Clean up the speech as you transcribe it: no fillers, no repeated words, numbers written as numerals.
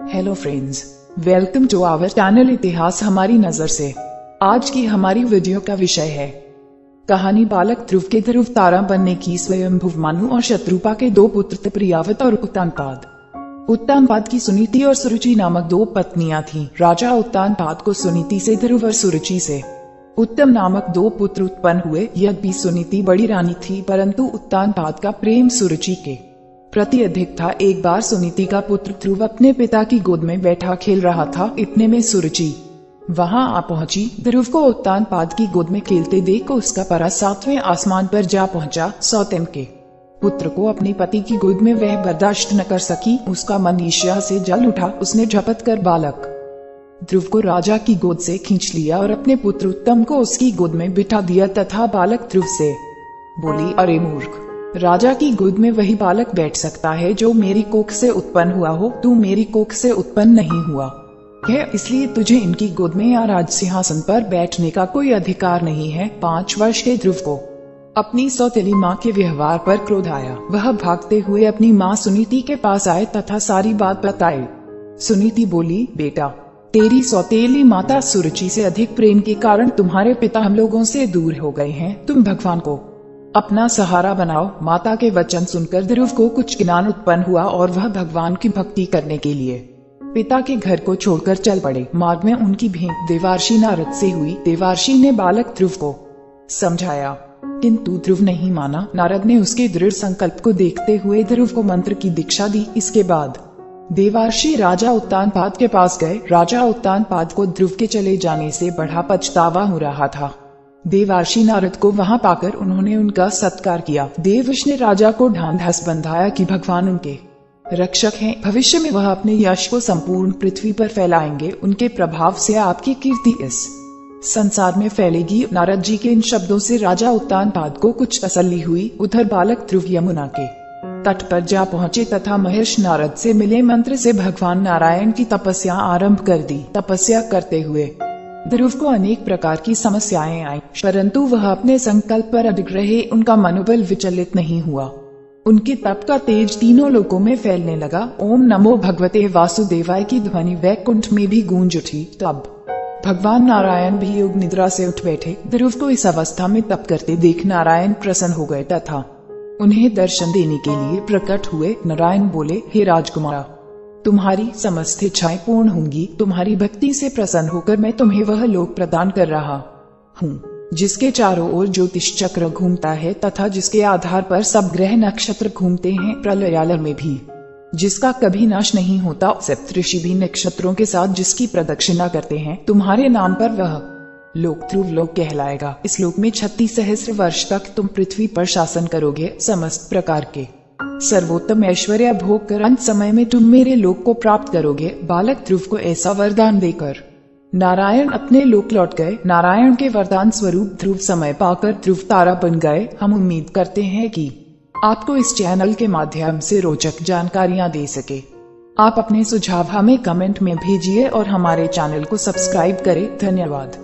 Hello friends, welcome to our channel इतिहास हमारी नजर से। आज की हमारी वीडियो का विषय है कहानी बालक ध्रुव के ध्रुव तारा बनने की। स्वयंभुव मनु और शत्रुपा के दो पुत्र थे, प्रियावत और उत्तानपाद। उत्तानपाद की सुनीति और सुरुचि नामक दो पत्नियां थीं। राजा उत्तानपाद को सुनीति से, ध्रुव और सुरुचि से उत्तम नामक दो पुत्र उत्पन्न हुए। यद्यपि सुनीति बड़ी रानी थी, परंतु उत्तानपाद का प्रेम सुरुचि के प्रति अधिक था। एक बार सुनीति का पुत्र ध्रुव अपने पिता की गोद में बैठा खेल रहा था। इतने में सुरुचि वहां आ पहुंची। ध्रुव को उत्तानपाद की गोद में खेलते देख उसका परा 7वें आसमान पर जा पहुंचा। सौतेन के पुत्र को अपने पति की गोद में वह बर्दाश्त न कर सकी। उसका मन ईर्ष्या से जल उठा। उसने झपट कर बालक ध्रुव को राजा की गोद से खींच लिया और अपने पुत्र उत्तम को उसकी गोद में बिठा दिया तथा बालक ध्रुव से बोली, अरे मूर्ख, राजा की गोद में वही बालक बैठ सकता है जो मेरी कोख से उत्पन्न हुआ हो। तू मेरी कोख से उत्पन्न नहीं हुआ है, इसलिए तुझे इनकी गोद में या राज सिंहासन पर बैठने का कोई अधिकार नहीं है। 5 वर्ष के ध्रुव को अपनी सौतेली माँ के व्यवहार पर क्रोध आया। वह भागते हुए अपनी माँ सुनीति के पास आए तथा सारी बात बताई। सुनीति बोली, बेटा, तेरी सौतेली माता सुरुचि से अधिक प्रेम के कारण तुम्हारे पिता हम लोगों से दूर हो गए हैं। तुम भगवान को अपना सहारा बनाओ। माता के वचन सुनकर ध्रुव को कुछ ज्ञान उत्पन्न हुआ और वह भगवान की भक्ति करने के लिए पिता के घर को छोड़कर चल पड़े। मार्ग में उनकी भेंट देवर्षि नारद से हुई। देवर्षि ने बालक ध्रुव को समझाया, किंतु ध्रुव नहीं माना। नारद ने उसके दृढ़ संकल्प को देखते हुए ध्रुव को मंत्र की दीक्षा दी। इसके बाद देवर्षि राजा उत्तानपाद के पास गए। राजा उत्तानपाद को ध्रुव के चले जाने से बड़ा पछतावा हो रहा था। देवर्षि नारद को वहां पाकर उन्होंने उनका सत्कार किया। देवर्षि ने राजा को ढांढस बंधाया कि भगवान उनके रक्षक हैं। भविष्य में वह अपने यश को संपूर्ण पृथ्वी पर फैलाएंगे। उनके प्रभाव से आपकी कीर्ति इस संसार में फैलेगी। नारद जी के इन शब्दों से राजा उत्तानपाद को कुछ तसल्ली हुई। उधर बालक ध्रुव यमुना के तट पर जा पहुंचे तथा महर्षि नारद से मिले। मंत्र से भगवान नारायण की तपस्या आरंभ कर दी। तपस्या करते हुए ध्रुव को अनेक प्रकार की समस्याएं आई, परंतु वह अपने संकल्प पर अडिग रहे। उनका मनोबल विचलित नहीं हुआ। उनके तप का तेज तीनों लोकों में फैलने लगा। ओम नमो भगवते वासुदेवाय की ध्वनि वैकुंठ में भी गूंज उठी। तब भगवान नारायण भी योग निद्रा से उठ बैठे। ध्रुव को इस अवस्था में तप करते देख नारायण प्रसन्न हो गए तथा उन्हें दर्शन देने के लिए प्रकट हुए। नारायण बोले, हे राजकुमारा, तुम्हारी समस्त इच्छाएं पूर्ण होंगी। तुम्हारी भक्ति से प्रसन्न होकर मैं तुम्हें वह लोक प्रदान कर रहा हूँ जिसके चारों ओर ज्योतिष चक्र घूमता है तथा जिसके आधार पर सब ग्रह नक्षत्र घूमते हैं। प्रलयालय में भी जिसका कभी नाश नहीं होता। सप्तऋषि भी नक्षत्रों के साथ जिसकी प्रदक्षिणा करते हैं। तुम्हारे नाम पर वह लोक ध्रुव लोक कहलाएगा। इस लोक में 36 सहस्र वर्ष तक तुम पृथ्वी पर शासन करोगे। समस्त प्रकार के सर्वोत्तम ऐश्वर्य भोग कर अंत समय में तुम मेरे लोक को प्राप्त करोगे। बालक ध्रुव को ऐसा वरदान देकर नारायण अपने लोक लौट गए। नारायण के वरदान स्वरूप ध्रुव समय पाकर ध्रुव तारा बन गए। हम उम्मीद करते हैं कि आपको इस चैनल के माध्यम से रोचक जानकारियां दे सके। आप अपने सुझाव हमें कमेंट में भेजिए और हमारे चैनल को सब्सक्राइब करें। धन्यवाद।